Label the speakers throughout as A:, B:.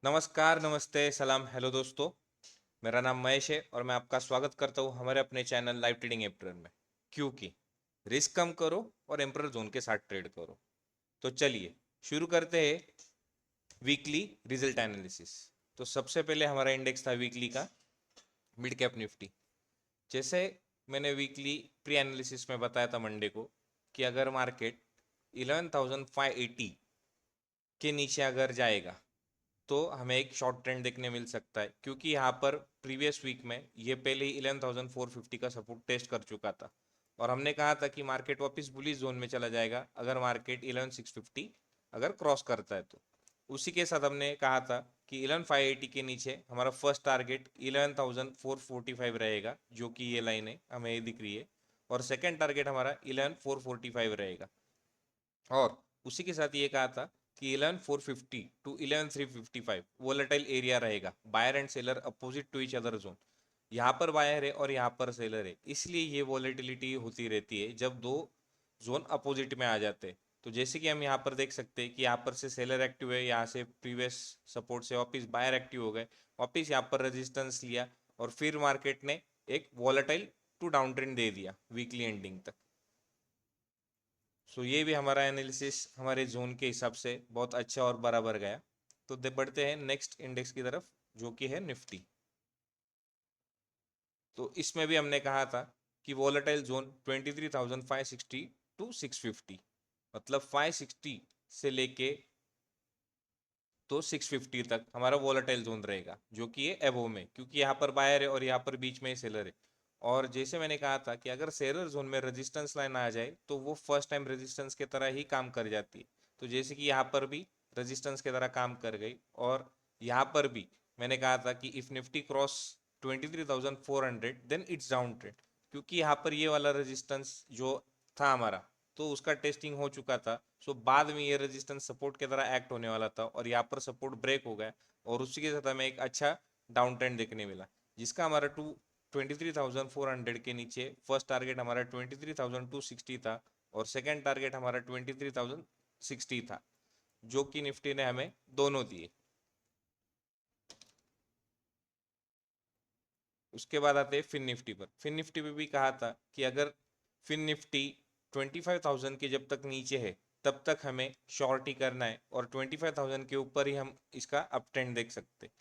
A: नमस्कार, नमस्ते, सलाम, हेलो दोस्तों। मेरा नाम महेश है और मैं आपका स्वागत करता हूँ हमारे अपने चैनल लाइव ट्रेडिंग एम्परर में। क्योंकि रिस्क कम करो और एम्परर जोन के साथ ट्रेड करो। तो चलिए शुरू करते हैं वीकली रिजल्ट एनालिसिस। तो सबसे पहले हमारा इंडेक्स था वीकली का मिड कैप निफ्टी। जैसे मैंने वीकली प्री एनालिसिस में बताया था मंडे को कि अगर मार्केट 11,580 के नीचे अगर जाएगा तो हमें एक शॉर्ट ट्रेंड देखने मिल सकता है, क्योंकि यहाँ पर प्रीवियस वीक में ये पहले ही 11,450 का सपोर्ट टेस्ट कर चुका था और हमने कहा था कि मार्केट वापस बुलिश जोन में चला जाएगा अगर मार्केट 11,650 अगर क्रॉस करता है। तो उसी के साथ हमने कहा था कि 11,580 के नीचे हमारा फर्स्ट टारगेट 11,445 रहेगा, जो कि ये लाइन है हमें ये दिख रही है, और सेकेंड टारगेट हमारा 11,445 रहेगा। और उसी के साथ ये कहा था कि 11,450 टू 11,355 वोलेटाइल एरिया रहेगा, buyer and seller opposite to each other zone. यहाँ पर बायर है और यहाँ पर सेलर है, इसलिए ये वोलेटिलिटी होती रहती है जब दो जोन अपोजिट में आ जाते हैं। तो जैसे कि हम यहाँ पर देख सकते हैं कि यहाँ पर से सेलर एक्टिव है, यहाँ से प्रीवियस सपोर्ट से वापस बायर एक्टिव हो गए, वापस यहाँ पर रेजिस्टेंस लिया और फिर मार्केट ने एक वोलेटाइल टू डाउन ट्रेंड दे दिया वीकली एंडिंग तक। सो ये भी हमारा एनालिसिस हमारे जोन के हिसाब से बहुत अच्छा और बराबर गया। तो बढ़ते हैं नेक्स्ट इंडेक्स की तरफ, जो कि है निफ्टी। तो इसमें भी हमने कहा था कि वोलेटाइल जोन 23,560 टू 650, मतलब 560 से लेके तो 650 तक हमारा वोलेटाइल जोन रहेगा, जो कि ये एबो में, क्योंकि यहाँ पर बायर है और यहाँ पर बीच में सेलर है। और जैसे मैंने कहा था कि अगर सेलर जोन में रेजिस्टेंस लाइन आ जाए तो वो फर्स्ट टाइम रेजिस्टेंस की तरह ही काम कर जाती है। तो जैसे कि यहाँ पर भी रेजिस्टेंस की तरह काम कर गई, और यहाँ पर भी मैंने कहा था कि if Nifty cross 23,400 then it's down trend, क्योंकि यहाँ पर ये वाला रेजिस्टेंस जो था हमारा तो उसका टेस्टिंग हो चुका था। सो बाद में ये रेजिस्टेंस सपोर्ट की तरह एक्ट होने वाला था और यहाँ पर सपोर्ट ब्रेक हो गया और उसी के साथ हमें एक अच्छा डाउन ट्रेंड देखने मिला, जिसका हमारा 23,400 के नीचे फर्स्ट टारगेट हमारा 23,260 था और सेकेंड टारगेट हमारा 23,060 था, जो कि निफ्टी ने हमें दोनों दिए। उसके बाद आते हैं फिन निफ्टी पर। फिन निफ्टी पे भी कहा था कि अगर फिन निफ्टी 25,000 के जब तक नीचे है तब तक हमें शॉर्ट ही करना है और 25,000 के ऊपर ही हम इसका अप ट्रेंड देख सकते हैं।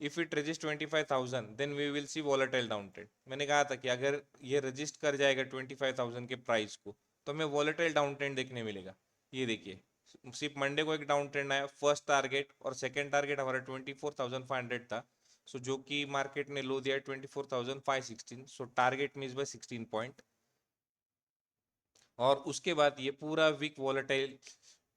A: If it resist 25,000 then we will see volatile down trend. मैंने कहा था कि अगर ये रजिस्ट कर जाएगा 25,000 के प्राइस को तो हमें वॉलेटाइल डाउन ट्रेंड देखने मिलेगा। ये देखिए, सिर्फ मंडे को एक डाउन ट्रेंड आया, फर्स्ट टारगेट और सेकेंड टारगेट हमारा 24,500 था। सो जो कि मार्केट ने लो दिया 24,516, so target miss by 16 point. और उसके बाद ये पूरा week volatile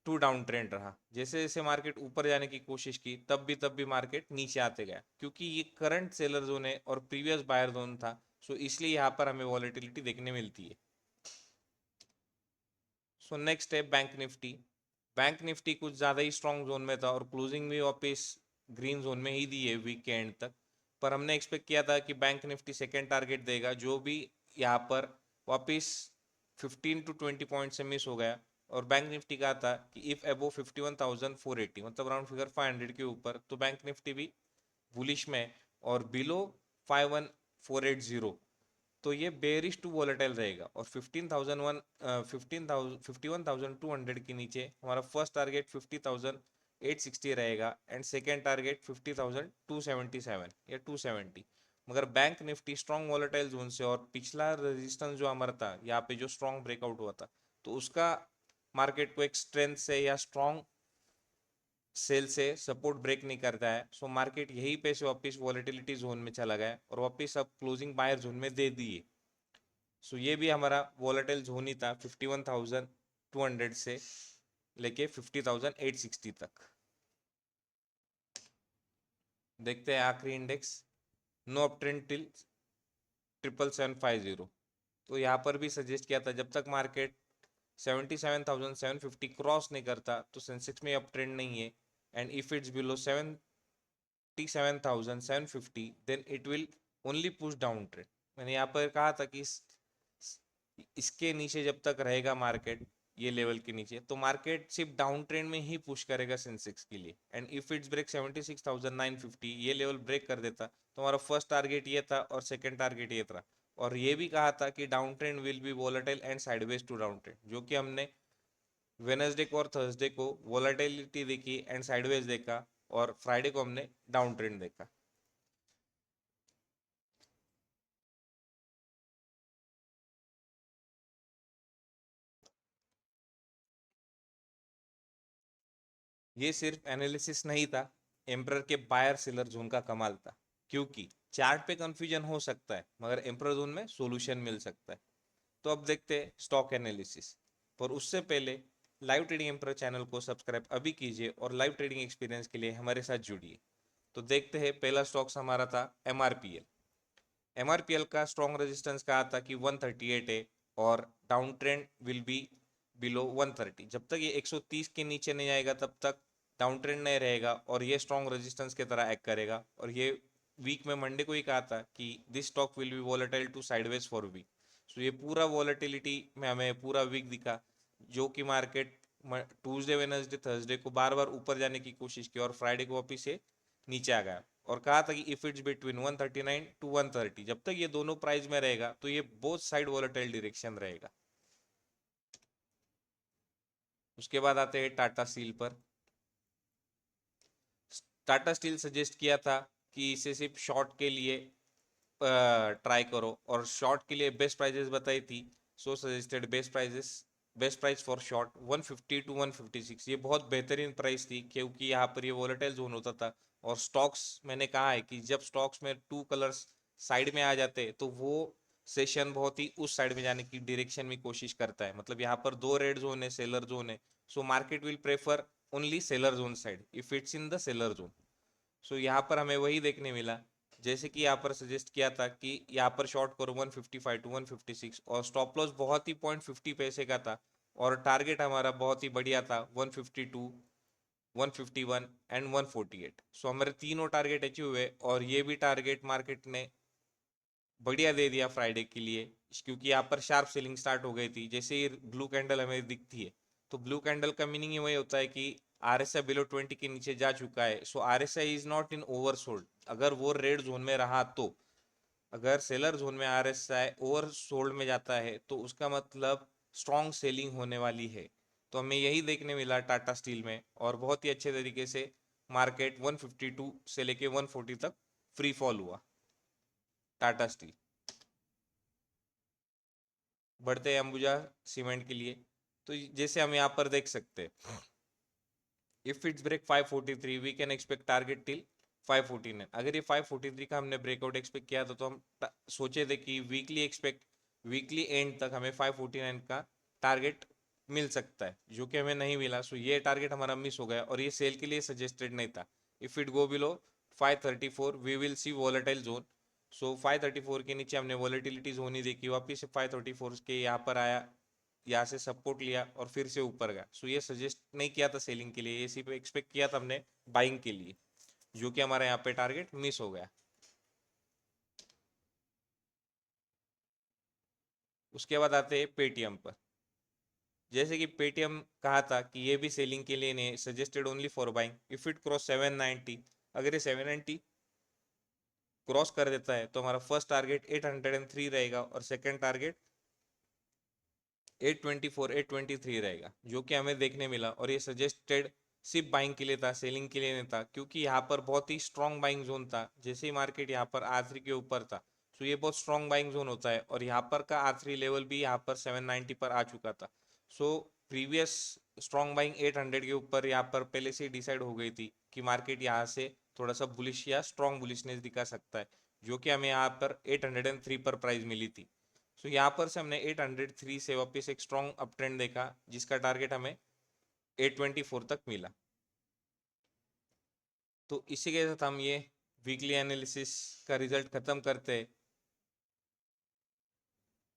A: to down trend रहा। जैसे जैसे मार्केट ऊपर जाने की कोशिश की तब भी मार्केट नीचे आते गया, क्योंकि ये करंट सेलर जोन है और प्रीवियस बायर जोन था। सो इसलिए यहाँ पर हमें वॉलेटिलिटी देखने मिलती है। सो नेक्स्ट है बैंक निफ्टी। बैंक निफ्टी कुछ ज़्यादा ही स्ट्रॉन्ग जोन में था और क्लोजिंग भी वापस ग्रीन जोन में ही दी है वीक के एंड तक। पर हमने एक्सपेक्ट किया था कि बैंक निफ्टी सेकेंड टारगेट देगा, जो भी यहाँ पर वापस 15 to 20 पॉइंट से मिस हो गया। और बैंक निफ्टी का था कि इफ अबो 51,480, मतलब राउंड फिगर 500 के ऊपर, तो बैंक निफ्टी भी बुलिश में, और बिलो 51,480 तो ये बेरिश टू वोलेटाइल रहेगा। और 51,200 के नीचे हमारा फर्स्ट टारगेट 50,860 रहेगा एंड सेकेंड टारगेट 50,277 या 270। मगर bank Nifty strong volatile zone से और पिछला रेजिस्टेंस जो हमारा था यहाँ पे जो स्ट्रॉन्ग ब्रेकआउट हुआ था, तो उसका मार्केट को एक स्ट्रेंथ से या स्ट्रॉन्ग सेल से सपोर्ट ब्रेक नहीं करता है। सो मार्केट यही पे से वापस वॉलेटिलिटी जोन में चला गया और वापस अब क्लोजिंग बायर जोन में दे दिए। सो ये भी हमारा वॉलेटाइल जोन ही था 51,200 से लेके 50,860 तक। देखते हैं आखिरी index no up trend till 77750। तो यहाँ पर भी सजेस्ट किया था जब तक मार्केट 77,750 क्रॉस नहीं करता तो सेंसेक्स में अप ट्रेंड नहीं है, and if it's below 77,750 then it will only push down trend. मैंने यहाँ पर कहा था कि इसके नीचे जब तक रहेगा मार्केट ये लेवल के नीचे, तो मार्केट सिर्फ डाउन ट्रेंड में ही पुश करेगा सेंसेक्स के लिए। एंड इफ इट्स ब्रेक 76,950 ये लेवल ब्रेक कर देता तो हमारा फर्स्ट टारगेट ये था और सेकंड टारगेट ये था। और ये भी कहा था कि down trend will be volatile and sideways to down trend, जो कि हमने वेनसडे को और थर्सडे को वोलेटिलिटी देखी एंड साइडवेज देखा, और फ्राइडे को हमने डाउन ट्रेंड देखा। ये सिर्फ एनालिसिस नहीं था, एम्परर के बायर सेलर जोन का कमाल था। क्योंकि चार्ट पे कंफ्यूजन हो सकता है मगर एम्परर जोन में सॉल्यूशन मिल सकता है। तो अब देखते हैं स्टॉक एनालिसिस, पर उससे पहले लाइव ट्रेडिंग एम्परर चैनल को सब्सक्राइब अभी कीजिए और लाइव ट्रेडिंग एक्सपीरियंस के लिए हमारे साथ जुड़िए। तो देखते हैं, पहला स्टॉक्स हमारा था एमआरपीएल। एमआरपीएल का स्ट्रॉन्ग रेजिस्टेंस कहा था कि 138 है और down trend will be below 130। जब तक ये 130 के नीचे नहीं आएगा तब तक डाउन ट्रेंड नहीं रहेगा और ये स्ट्रॉन्ग रेजिस्टेंस की तरह एक्ट करेगा। और ये वीक में मंडे को ही कहा था कि this stock will be volatile to sideways for week. So ये पूरा वॉलेटिलिटी में हमें पूरा वीक दिखा, जो कि मार्केट ट्यूसडे वेडनेसडे थर्सडे को बार बार ऊपर जाने की कोशिश की और फ्राइडे को वापिस से नीचे आ गया। और कहा था कि इफ इट्स बिटवीन 139 टू 130, जब तक ये दोनों प्राइस में रहेगा तो ये बोथ साइड वोलेटाइल डायरेक्शन रहेगा। उसके बाद आते हैं टाटा स्टील पर। टाटा स्टील सजेस्ट किया था कि इसे सिर्फ शॉर्ट के लिए ट्राई करो और शॉर्ट के लिए बेस्ट प्राइजेस बताई थी। So suggested best price for short 150 to 156। ये बहुत बेहतरीन प्राइस थी क्योंकि यहाँ पर ये वोलेटाइल जोन होता था। और स्टॉक्स मैंने कहा है कि जब स्टॉक्स में टू कलर्स साइड में आ जाते हैं तो वो सेशन बहुत ही उस साइड में जाने की डायरेक्शन में कोशिश करता है। मतलब यहाँ पर दो रेड जोन है, सेलर जोन है। So market will prefer only seller zone side if it's in the seller zone. So यहाँ पर हमें वही देखने मिला, जैसे कि यहाँ पर सजेस्ट किया था कि यहाँ पर शॉर्ट करो 155 टू 156 और स्टॉप लॉस बहुत ही 0.50 पैसे का था। और टारगेट हमारा बहुत ही बढ़िया था 152, 151 एंड 148। सो हमारे तीनों टारगेट अचीव हुए और ये भी टारगेट मार्केट ने बढ़िया दे दिया फ्राइडे के लिए, क्योंकि यहाँ पर शार्प सेलिंग स्टार्ट हो गई थी। जैसे ही ब्लू कैंडल हमें दिखती है तो ब्लू कैंडल का मीनिंग ही वही होता है कि आरएसआई बिलो 20 के नीचे जा चुका है। So RSI is not in oversold. अगर वो रेड जोन में रहा तो, अगर सेलर जोन में आरएसआई ओवरसोल्ड में जाता है तो उसका मतलब स्ट्रॉन्ग सेलिंग होने वाली है। तो हमें यही देखने मिला टाटा स्टील में, और बहुत ही अच्छे तरीके से मार्केट 152 से लेके 140 तक फ्री फॉल हुआ टाटा स्टील। बढ़ते हैं अंबुजा सीमेंट के लिए। तो जैसे हम यहाँ पर देख सकते हैं, if it's break 543 we can expect target till 549। अगर ये 543 का हमने ब्रेकआउट एक्सपेक्ट किया था तो हम सोचे थे कि वीकली एंड तक हमें 549 का टारगेट मिल सकता है, जो कि हमें नहीं मिला। सो ये टारगेट हमारा मिस हो गया और ये सेल के लिए सजेस्टेड नहीं था। If it go below 534 we will see volatile zone. So 534 के नीचे हमने वॉलेटिलिटी जोन ही देखी, वापिस से 534 के यहाँ पर आया, यहाँ से सपोर्ट लिया और फिर से ऊपर गया। सो ये सजेस्ट नहीं किया था सेलिंग के लिए, ये सिर्फ एक्सपेक्ट किया था हमने बाइंग के लिए, जो कि हमारा यहाँ पे टारगेट मिस हो गया। उसके बाद आते हैं पेटीएम पर। जैसे कि पेटीएम कहा था कि ये भी सेलिंग के लिए नहीं, suggested only for buying if it cross 790। अगर ये 790 क्रॉस कर देता है तो हमारा फर्स्ट टारगेट 803 रहेगा और सेकंड टारगेट 824 823 रहेगा, जो कि हमें देखने मिला। और ये सजेस्टेड सिर्फ बाइंग के लिए था, सेलिंग के लिए नहीं था, क्योंकि यहाँ पर बहुत ही स्ट्रॉन्ग बाइंग जोन था। जैसे ही मार्केट यहाँ पर R3 के ऊपर था, तो ये बहुत स्ट्रॉन्ग बाइंग जोन होता है और यहाँ पर का R3 लेवल भी यहाँ पर 790 पर आ चुका था। सो प्रीवियस स्ट्रॉन्ग बाइंग 800 के ऊपर यहाँ पर पहले से डिसाइड हो गई थी कि मार्केट यहाँ से थोड़ा सा बुलिश या स्ट्रॉन्ग बुलिशनेस दिखा सकता है, जो कि हमें यहाँ पर 803 पर प्राइस मिली थी। सो यहाँ पर से हमने 803 से वापस एक स्ट्रॉन्ग अप ट्रेंड देखा, जिसका टारगेट हमें 824 तक मिला। तो इसी के साथ हम ये वीकली एनालिसिस का रिजल्ट खत्म करते हैं।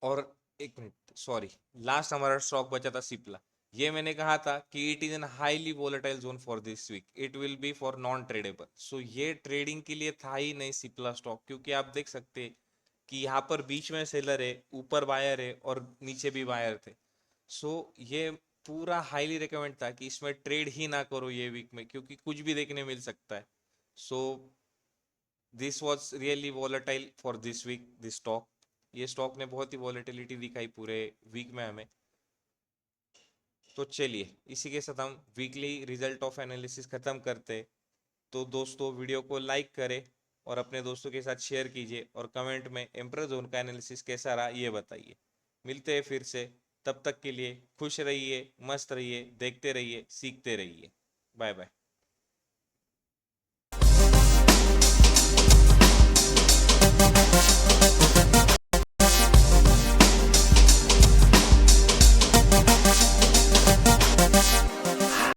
A: और एक मिनट, सॉरी, लास्ट हमारा स्टॉक बचा था सिप्ला। ये मैंने कहा था कि it is an highly volatile zone for this week, it will be for non tradable. So ये ट्रेडिंग के लिए था ही नहीं सिप्ला स्टॉक, क्योंकि आप देख सकते हैं कि यहाँ पर बीच में सेलर है, ऊपर बायर है और नीचे भी बायर थे। सो ये पूरा हाईली रिकमेंड था कि इसमें ट्रेड ही ना करो ये वीक में, क्योंकि कुछ भी देखने मिल सकता है। So this was really volatile for this week this stock. ये स्टॉक ने बहुत ही वॉलेटिलिटी दिखाई पूरे वीक में हमें। तो चलिए इसी के साथ हम वीकली रिजल्ट ऑफ एनालिसिस खत्म करते। तो दोस्तों वीडियो को लाइक करें और अपने दोस्तों के साथ शेयर कीजिए, और कमेंट में एम्परर जोन का एनालिसिस कैसा रहा ये बताइए। मिलते हैं फिर से, तब तक के लिए खुश रहिए, मस्त रहिए, देखते रहिए, सीखते रहिए। Bye bye.